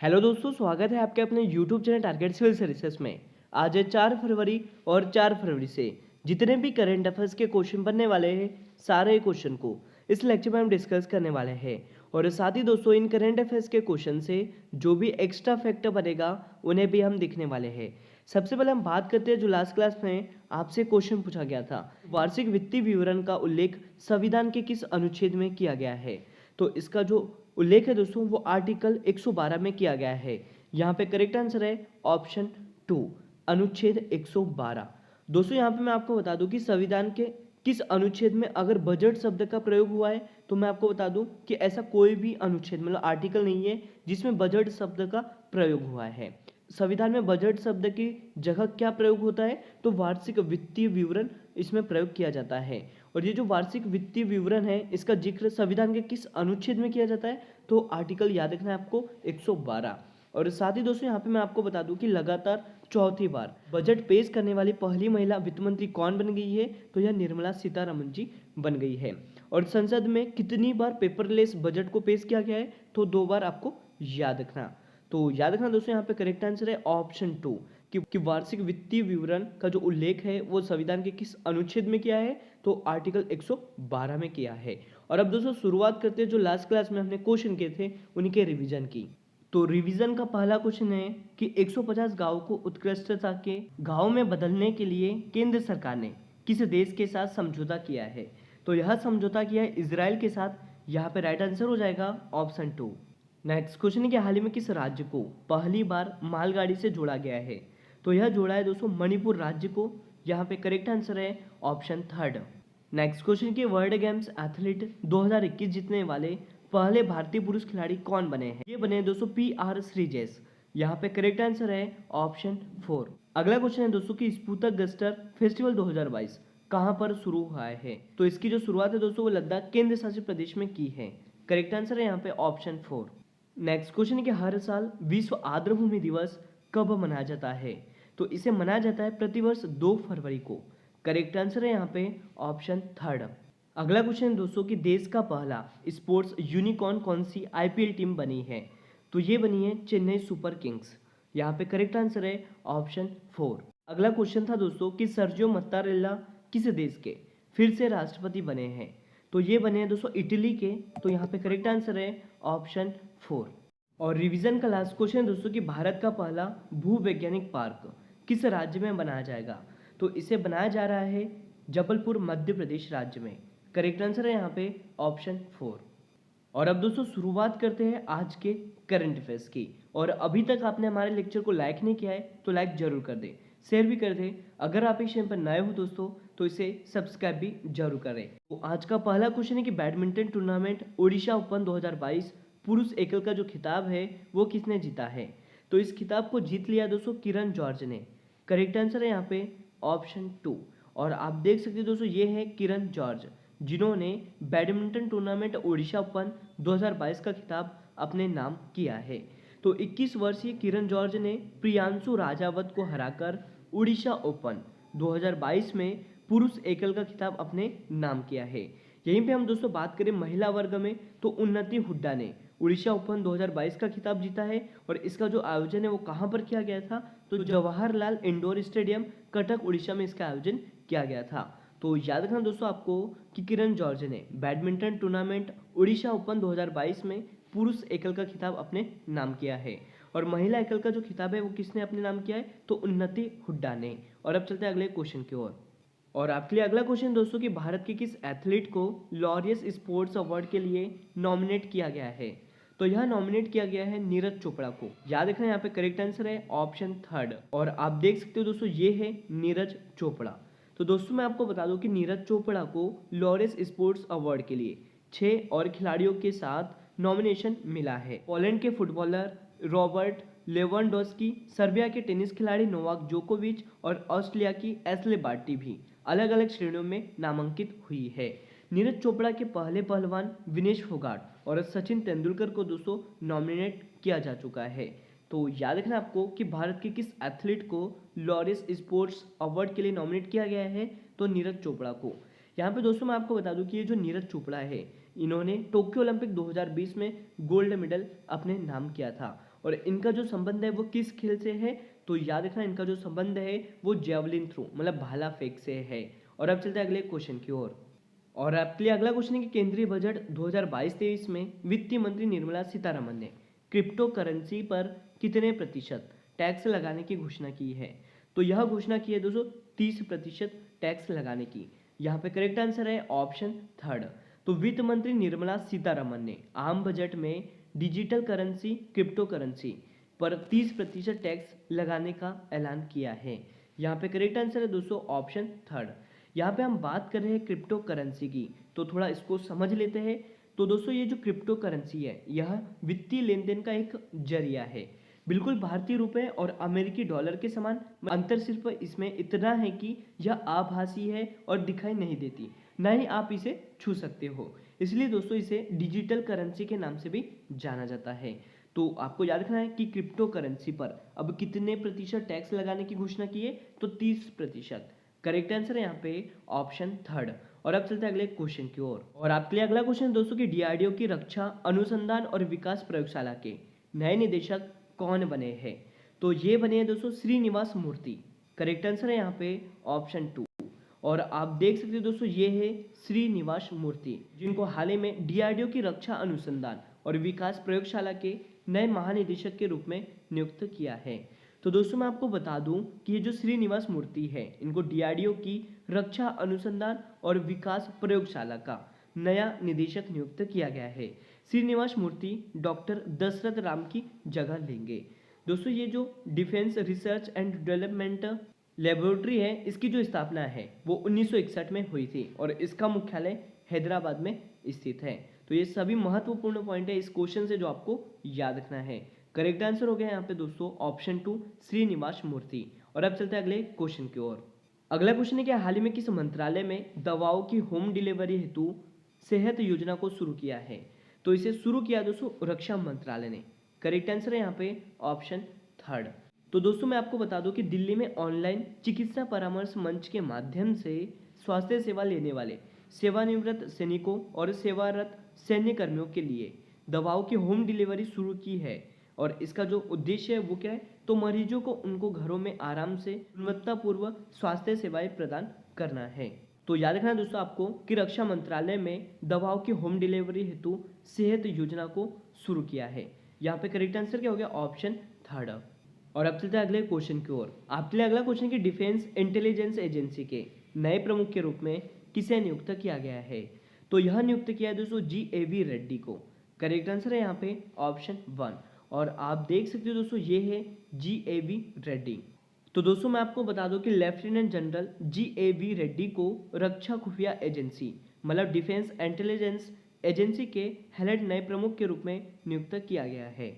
Hello दोस्तों, स्वागत है आपके अपने YouTube channel Target Civil Services में। आज है 4 फरवरी और 4 फरवरी से जितने भी करंट अफेयर्स के क्वेश्चन बनने वाले हैं, सारे क्वेश्चन को इस लेक्चर में हम डिस्कस करने वाले हैं। और साथ ही दोस्तों, इन करंट अफेयर्स के क्वेश्चन से जो भी एक्स्ट्रा फैक्टर बनेगा उन्हें भी हम दिखने वाले हैं। सबसे पहले हम बात करते हैं जो लास्ट क्लास में आपसे क्वेश्चन पूछा गया था, वार्षिक वित्तीय विवरण का उल्लेख संविधान के किस अनुच्छेद में किया गया है। तो इसका जो उल्लेख है दोस्तों वो आर्टिकल 112 में किया गया है। यहाँ पे करेक्ट आंसर है ऑप्शन 2, अनुच्छेद 112। दोस्तों यहाँ पे मैं आपको बता दूं कि संविधान के किस अनुच्छेद में अगर बजट शब्द का प्रयोग हुआ है, तो मैं आपको बता दूं कि ऐसा कोई भी अनुच्छेद मतलब आर्टिकल नहीं है जिसमें बजट शब्द का प्रयोग हुआ है। संविधान में बजट शब्द की जगह क्या प्रयोग होता है, तो वार्षिक वित्तीय विवरण इसमें प्रयोग किया जाता है। और ये जो वार्षिक वित्तीय विवरण है, इसका जिक्र संविधान के किस अनुच्छेद में किया जाता है, तो आर्टिकल याद रखना है आपको 112। और साथ ही दोस्तों यहाँ पे मैं आपको बता दूं कि लगातार चौथी बार बजट पेश करने वाली पहली महिला वित्त मंत्री कौन बन गई है, तो यह निर्मला सीतारमण जी बन गई है। और संसद में कितनी बार पेपरलेस बजट को पेश किया गया है, तो 2 बार आपको याद रखना। तो याद रखना दोस्तों, यहाँ पे करेक्ट आंसर है ऑप्शन 2 कि वार्षिक वित्तीय विवरण का जो उल्लेख है वो संविधान के किस अनुच्छेद में किया है, तो आर्टिकल 112 में किया है। और अब दोस्तों शुरुआत करते हैं जो लास्ट क्लास में हमने क्वेश्चन किए थे उनके रिवीजन की। तो रिवीजन का पहला क्वेश्चन है कि 150 गांव को उत्कृष्टता के गांव में बदलने के लिए केंद्र सरकार ने किस देश के साथ समझौता किया है। तो यह समझौता किया है इजराइल के साथ। यहाँ पे राइट आंसर हो जाएगा ऑप्शन 2। नेक्स्ट क्वेश्चन है कि हाल ही में किस राज्य को पहली बार मालगाड़ी से जोड़ा गया है। तो यह जोड़ा है दोस्तों मणिपुर राज्य को। यहाँ पे करेक्ट आंसर है ऑप्शन 3। नेक्स्ट क्वेश्चन की वर्ल्ड गेम्स एथलीट 2021 जीतने वाले पहले भारतीय पुरुष खिलाड़ी कौन बने हैं। ये बने हैं दोस्तों PR श्रीजेश। यहाँ पे करेक्ट आंसर है ऑप्शन 4। अगला क्वेश्चन है दोस्तों कि स्पुतक गस्टर फेस्टिवल 2022 कहाँ पर शुरू हुआ है। तो इसकी जो शुरुआत है दोस्तों वो लद्दाख केंद्र शासित प्रदेश में की है। करेक्ट आंसर है यहाँ पे ऑप्शन 4। नेक्स्ट क्वेश्चन है कि हर साल विश्व आर्द्रभूमि दिवस कब मनाया जाता है। तो इसे मनाया जाता है प्रतिवर्ष 2 फरवरी को। करेक्ट आंसर है यहाँ पे ऑप्शन 3। अगला क्वेश्चन है दोस्तों कि देश का पहला स्पोर्ट्स यूनिकॉर्न कौन सी IPL टीम बनी है। तो ये बनी है चेन्नई सुपर किंग्स। यहाँ पे करेक्ट आंसर है ऑप्शन 4। अगला क्वेश्चन था दोस्तों कि सर्जियो मत्तारेल्ला किस देश के फिर से राष्ट्रपति बने हैं। तो ये बने हैं दोस्तों इटली के। तो यहाँ पे करेक्ट आंसर है ऑप्शन 4। और रिवीजन का लास्ट क्वेश्चन है दोस्तों कि भारत का पहला भूवैज्ञानिक पार्क किस राज्य में बनाया जाएगा। तो इसे बनाया जा रहा है जबलपुर मध्य प्रदेश राज्य में। करेक्ट आंसर है यहाँ पे ऑप्शन 4। और अब दोस्तों शुरुआत करते हैं आज के करंट अफेयर्स की। और अभी तक आपने हमारे लेक्चर को लाइक नहीं किया है तो लाइक जरूर कर दे, शेयर भी कर दे। अगर आप इस चैनल पर नए हो दोस्तों तो इसे सब्सक्राइब भी जरूर करें। तो आज का पहला क्वेश्चन है कि बैडमिंटन टूर्नामेंट ओडिशा ओपन 2022 पुरुष एकल का जो खिताब है वो किसने जीता है। तो इस खिताब को जीत लिया दोस्तों किरण जॉर्ज ने। करेक्ट आंसर है यहाँ पे ऑप्शन 2। और आप देख सकते हैं दोस्तों ये है किरण जॉर्ज जिन्होंने बैडमिंटन टूर्नामेंट ओडिशा ओपन 2022 का खिताब अपने नाम किया है। तो 21 वर्षीय किरण जॉर्ज ने प्रियांशु राजावत को हराकर ओडिशा ओपन 2022 में पुरुष एकल का खिताब अपने नाम किया है। यहीं पे हम दोस्तों बात करें महिला वर्ग में तो उन्नति हुड्डा ने ओडिशा ओपन 2022 का खिताब जीता है। और इसका जो आयोजन है वो कहाँ पर किया गया था, तो जवाहरलाल इंडोर स्टेडियम कटक उड़ीसा में इसका आयोजन किया गया था। तो याद रखना दोस्तों आपको कि किरण जॉर्ज ने बैडमिंटन टूर्नामेंट ओडिशा ओपन 2022 में पुरुष एकल का खिताब अपने नाम किया है। और महिला एकल का जो खिताब है वो किसने अपने नाम किया है, तो उन्नति हुड्डा ने। और अब चलते हैं अगले क्वेश्चन की ओर। और आपके लिए अगला क्वेश्चन दोस्तों कि भारत के किस एथलीट को लॉरियस स्पोर्ट्स अवार्ड के लिए नॉमिनेट किया गया है। तो यह नॉमिनेट किया गया है नीरज चोपड़ा को। याद रखना यहाँ पे करेक्ट आंसर है ऑप्शन 3। और आप देख सकते हो दोस्तों ये है नीरज चोपड़ा। तो दोस्तों मैं आपको बता दूं कि नीरज चोपड़ा को लॉरियस स्पोर्ट्स अवार्ड के लिए 6 और खिलाड़ियों के साथ नॉमिनेशन मिला है। पोलैंड के फुटबॉलर रॉबर्ट लेवेंडोस्की, सर्बिया के टेनिस खिलाड़ी नोवाक जोकोविच और ऑस्ट्रेलिया की एशले बार्टी भी अलग अलग श्रेणियों में नामांकित हुई है। नीरज चोपड़ा के पहले पहलवान विनेश फोगाट और सचिन तेंदुलकर को दोस्तों नॉमिनेट किया जा चुका है। तो याद रखना आपको कि भारत के किस एथलीट को लॉरियस स्पोर्ट्स अवार्ड के लिए नॉमिनेट किया गया है, तो नीरज चोपड़ा को। यहाँ पे दोस्तों मैं आपको बता दूं कि ये जो नीरज चोपड़ा है इन्होंने टोक्यो ओलंपिक 2020 में गोल्ड मेडल अपने नाम किया था। और इनका जो संबंध है वो किस खेल से है, तो याद रखना इनका जो संबंध है वो जेवलिन थ्रो मतलब भाला फेंक से है। और अब चलते हैं अगले क्वेश्चन की ओर। और आपके लिए अगला क्वेश्चन है कि केंद्रीय बजट 2022-23 में वित्त मंत्री निर्मला सीतारमण ने क्रिप्टो करेंसी पर कितने प्रतिशत टैक्स लगाने की घोषणा की है। तो यह घोषणा की है दोस्तों 30% टैक्स लगाने की। यहाँ पे करेक्ट आंसर है ऑप्शन थर्ड। तो वित्त मंत्री निर्मला सीतारमण ने आम बजट में डिजिटल करेंसी क्रिप्टो करेंसी पर 30% टैक्स लगाने का ऐलान किया है। यहाँ पे करेक्ट आंसर है दोस्तों ऑप्शन थर्ड। यहाँ पे हम बात कर रहे हैं क्रिप्टो करेंसी की, तो थोड़ा इसको समझ लेते हैं। तो दोस्तों ये जो क्रिप्टो करेंसी है यह वित्तीय लेन देन का एक जरिया है, बिल्कुल भारतीय रुपए और अमेरिकी डॉलर के समान। अंतर सिर्फ इसमें इतना है कि यह आभासी है और दिखाई नहीं देती, ना ही आप इसे छू सकते हो। इसलिए दोस्तों इसे डिजिटल करेंसी के नाम से भी जाना जाता है। तो आपको याद रखना है कि क्रिप्टो करेंसी पर अब कितने प्रतिशत टैक्स लगाने की घोषणा की है, तो 30%। करेक्ट आंसर है यहाँ पे ऑप्शन थर्ड। और अब चलते हैं अगले क्वेश्चन की ओर। और आपके लिए अगला क्वेश्चन दोस्तों कि डीआरडीओ की रक्षा अनुसंधान और विकास प्रयोगशाला के नए निदेशक कौन बने हैं। तो ये बने हैं दोस्तों श्रीनिवास मूर्ति। करेक्ट आंसर है यहाँ पे ऑप्शन टू। और आप देख सकते हो दोस्तों ये है श्रीनिवास मूर्ति, जिनको हाल ही में डीआरडीओ की रक्षा अनुसंधान और विकास प्रयोगशाला के नए महानिदेशक के रूप में नियुक्त किया है। तो दोस्तों मैं आपको बता दूं कि ये जो श्रीनिवास मूर्ति है इनको डीआरडीओ की रक्षा अनुसंधान और विकास प्रयोगशाला का नया निदेशक नियुक्त किया गया है। श्रीनिवास मूर्ति डॉक्टर दशरथ राम की जगह लेंगे। दोस्तों ये जो defence research and development laboratory है इसकी जो स्थापना है वो 1961 में हुई थी और इसका मुख्यालय हैदराबाद में स्थित है। तो ये सभी महत्वपूर्ण पॉइंट है इस क्वेश्चन से जो आपको याद रखना है। करेक्ट आंसर हो गया यहाँ पे दोस्तों ऑप्शन टू श्रीनिवास मूर्ति। और अब चलते हैं अगले क्वेश्चन की ओर। अगला क्वेश्चन है कि हाल ही में किस मंत्रालय में दवाओं की होम डिलीवरी हेतु सेहत योजना को शुरू किया है। तो इसे शुरू किया दोस्तों रक्षा मंत्रालय ने। करेक्ट आंसर है यहाँ पे ऑप्शन थर्ड। तो दोस्तों मैं आपको बता दूं कि दिल्ली में ऑनलाइन चिकित्सा परामर्श मंच के माध्यम से स्वास्थ्य सेवा लेने वाले सेवानिवृत्त सैनिकों और सेवारत सैन्य कर्मियों के लिए दवाओं की होम डिलीवरी शुरू की है। और इसका जो उद्देश्य है वो क्या है, तो मरीजों को उनको घरों में आराम से गुणवत्तापूर्वक स्वास्थ्य सेवाएं प्रदान करना है। तो याद रखना दोस्तों आपको कि रक्षा मंत्रालय में दवाओं की होम डिलीवरी हेतु सेहत योजना को शुरू किया है। यहाँ पे करेक्ट आंसर क्या हो गया ऑप्शन थर्ड। और अब चलते हैं अगले क्वेश्चन की ओर। आपके लिए अगला क्वेश्चन कि डिफेंस इंटेलिजेंस एजेंसी के नए प्रमुख के रूप में किसे नियुक्त किया गया है। तो यह नियुक्त किया है दोस्तों GAV रेड्डी को। करेक्ट आंसर है यहाँ पे ऑप्शन वन। और आप देख सकते हो दोस्तों ये है GAV रेड्डी। तो दोस्तों मैं आपको बता दूं कि लेफ्टिनेंट जनरल GAV रेड्डी को रक्षा खुफिया एजेंसी मतलब डिफेंस इंटेलिजेंस एजेंसी के हेड नए प्रमुख के रूप में नियुक्त किया गया है।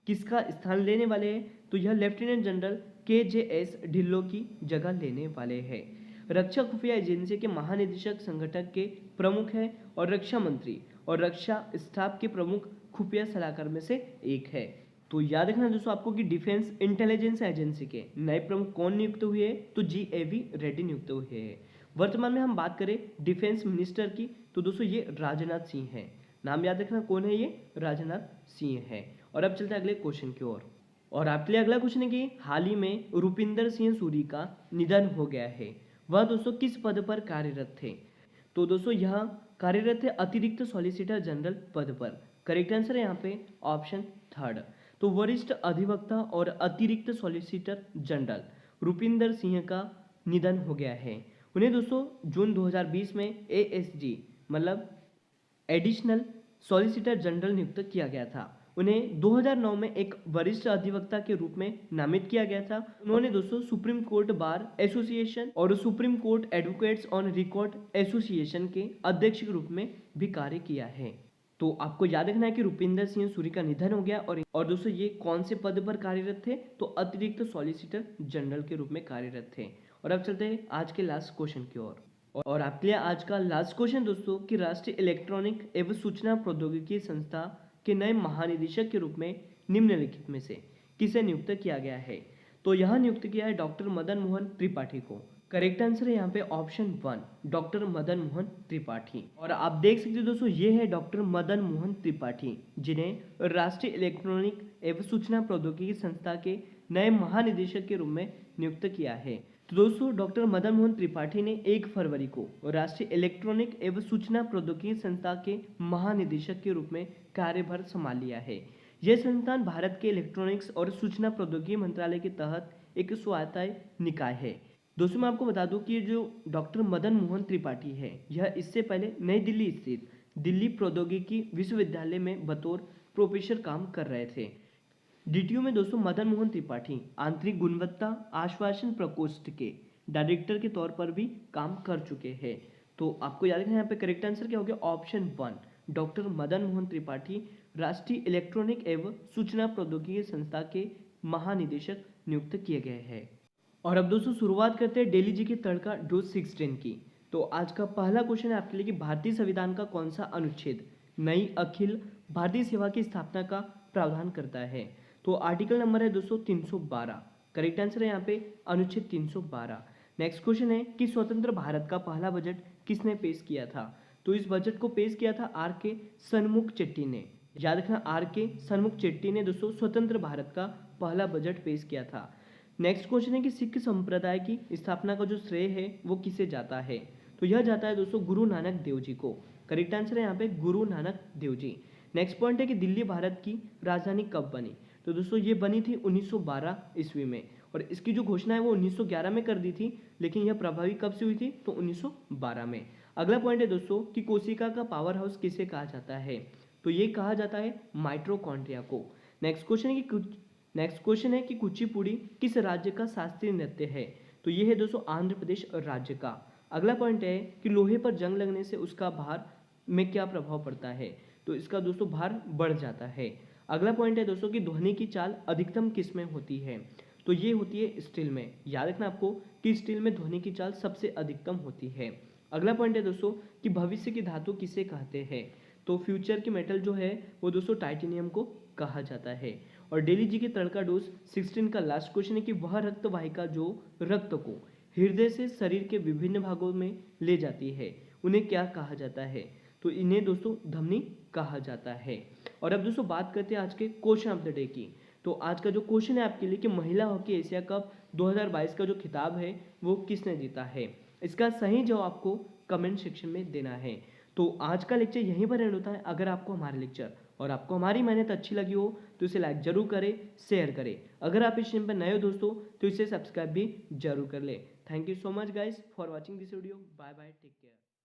किसका स्थान लेने वाले हैं, तो यह लेफ्टिनेंट जनरल KJS ढिल्लों की जगह लेने वाले हैं। रक्षा खुफिया एजेंसी के महानिदेशक संगठन के प्रमुख हैं और रक्षा मंत्री और रक्षा स्टाफ के प्रमुख खुफिया सलाहकार में से एक है। तो याद रखना दोस्तों आपको कि डिफेंस इंटेलिजेंस एजेंसी के नए प्रमुख कौन नियुक्त हुए हैं, तो GAV रेड्डी नियुक्त हुए हैं। वर्तमान में हम बात करें डिफेंस मिनिस्टर की, तो दोस्तों ये राजनाथ सिंह है। नाम याद रखना कौन है, ये राजनाथ सिंह है। और अब चलते हैं अगले क्वेश्चन की ओर। और आपके लिए अगला क्वेश्चन है कि हाल ही में रूपिंदर सिंह सूरी का निधन हो गया है। वह दोस्तों किस पद पर कार्यरत थे। तो दोस्तों यह कार्यरत थे अतिरिक्त सॉलिसिटर जनरल पद पर। करेक्ट आंसर है यहाँ पे ऑप्शन थर्ड। तो वरिष्ठ अधिवक्ता और अतिरिक्त सॉलिसिटर जनरल रूपिंदर सिंह का निधन हो गया है। उन्हें दोस्तों जून 2020 में ASG मतलब एडिशनल सॉलिसिटर जनरल नियुक्त किया गया था। उन्हें 2009 में एक वरिष्ठ अधिवक्ता के रूप में नामित किया गया था। उन्होंने दोस्तों सुप्रीम कोर्ट बार एसोसिएशन और supreme court advocates on record association के अध्यक्ष के रूप में भी कार्य किया है। तो आपको याद रखना है कि रूपिंदर सिंह सूरी का निधन हो गया। और दोस्तों ये कौन से पद पर कार्यरत थे, तो अतिरिक्त सॉलिसिटर जनरल के रूप में कार्यरत थे। और अब चलते हैं आज के लास्ट क्वेश्चन की ओर। और आपके लिए आज का लास्ट क्वेश्चन दोस्तों कि राष्ट्रीय इलेक्ट्रॉनिक एवं सूचना प्रौद्योगिकी संस्था के नए महानिदेशक के रूप में निम्नलिखित में से किसे नियुक्त किया गया है। तो यह नियुक्त किया है डॉक्टर मदन मोहन त्रिपाठी को। करेक्ट आंसर है यहाँ पे ऑप्शन 1 डॉक्टर मदन मोहन त्रिपाठी। और आप देख सकते हो दोस्तों, ये है डॉक्टर मदन मोहन त्रिपाठी, जिन्हें राष्ट्रीय इलेक्ट्रॉनिक एवं सूचना प्रौद्योगिकी संस्था के नए महानिदेशक के रूप में नियुक्त किया है। तो दोस्तों, डॉक्टर मदन मोहन त्रिपाठी ने 1 फरवरी को राष्ट्रीय इलेक्ट्रॉनिक एवं सूचना प्रौद्योगिकी संस्था के महानिदेशक के रूप में कार्यभार संभाल लिया है। यह संस्थान भारत के इलेक्ट्रॉनिक्स और सूचना प्रौद्योगिकी मंत्रालय के तहत एक स्वायत्त निकाय है। दोस्तों, मैं आपको बता दूं कि ये जो डॉक्टर मदन मोहन त्रिपाठी है, यह इससे पहले नई दिल्ली स्थित दिल्ली प्रौद्योगिकी विश्वविद्यालय में बतौर प्रोफेसर काम कर रहे थे। डीटीयू में दोस्तों मदन मोहन त्रिपाठी आंतरिक गुणवत्ता आश्वासन प्रकोष्ठ के डायरेक्टर के तौर पर भी काम कर चुके हैं। तो आपको याद रखना, यहाँ पे करेक्ट आंसर क्या हो गया, ऑप्शन 1 डॉक्टर मदन मोहन त्रिपाठी राष्ट्रीय इलेक्ट्रॉनिक एवं सूचना प्रौद्योगिकी संस्था के महानिदेशक नियुक्त किए गए हैं। और अब दोस्तों शुरुआत करते हैं डेली जी के तड़का डोज 16 की। तो आज का पहला क्वेश्चन है आपके लिए कि भारतीय संविधान का कौन सा अनुच्छेद नई अखिल भारतीय सेवा की स्थापना का प्रावधान करता है। तो आर्टिकल नंबर है दोस्तों 312। करेक्ट आंसर है यहाँ पे अनुच्छेद 312। नेक्स्ट क्वेश्चन है कि स्वतंत्र भारत का पहला बजट किसने पेश किया था। तो इस बजट को पेश किया था आर के सन्मुख चेट्टी ने। याद रखना, आर के सन्मुख चेट्टी ने दोस्तों स्वतंत्र भारत का पहला बजट पेश किया था। नेक्स्ट क्वेश्चन है कि सिख संप्रदाय की स्थापना का जो श्रेय है वो किसे जाता है। तो यह जाता है दोस्तों गुरु नानक देव जी को। करेक्ट आंसर है यहाँ पे गुरु नानक देव जी। नेक्स्ट पॉइंट है कि दिल्ली भारत की राजधानी कब बनी। तो दोस्तों ये बनी थी 1912 ईस्वी में, और इसकी जो घोषणा है वो 1911 में कर दी थी, लेकिन यह प्रभावी कब से हुई थी, तो 1912 में। अगला पॉइंट है दोस्तों कि कोशिका का पावर हाउस किसे कहा जाता है। तो ये कहा जाता है माइटोकॉन्ड्रिया को। नेक्स्ट क्वेश्चन है कि कुचिपुड़ी किस राज्य का शास्त्रीय नृत्य है। तो ये है दोस्तों आंध्र प्रदेश राज्य का। अगला पॉइंट है कि लोहे पर जंग लगने से उसका भार में क्या प्रभाव पड़ता है। तो इसका दोस्तों भार बढ़ जाता है। अगला पॉइंट है दोस्तों कि ध्वनि की चाल अधिकतम किस में होती है। तो ये होती है स्टील में। याद रखना आपको कि स्टील में ध्वनि की चाल सबसे अधिकतम होती है। अगला पॉइंट है दोस्तों कि भविष्य की धातु किसे कहते हैं। तो फ्यूचर की मेटल जो है वो दोस्तों टाइटेनियम को कहा जाता है। और डेली जी के तड़का डोज 16 का लास्ट क्वेश्चन है कि वह रक्त वाहिका जो रक्त को हृदय से शरीर के विभिन्न भागों में ले जाती है उन्हें क्या कहा जाता है। तो इन्हें दोस्तों धमनी कहा जाता है। और अब दोस्तों बात करते हैं आज के क्वेश्चन ऑफ द डे की। तो आज का जो क्वेश्चन है आपके लिए कि महिला हॉकी एशिया कप 2022 का जो खिताब है वो किसने जीता है। इसका सही जवाब आपको कमेंट सेक्शन में देना है। तो आज का लेक्चर यहीं पर एंड होता है। अगर आपको हमारा लेक्चर और आपको हमारी मेहनत अच्छी लगी हो तो इसे लाइक जरूर करें, शेयर करें। अगर आप इस चैनल पर नए हो दोस्तों तो इसे सब्सक्राइब भी जरूर कर ले। Thank you so much guys for watching this video. Bye bye, take care.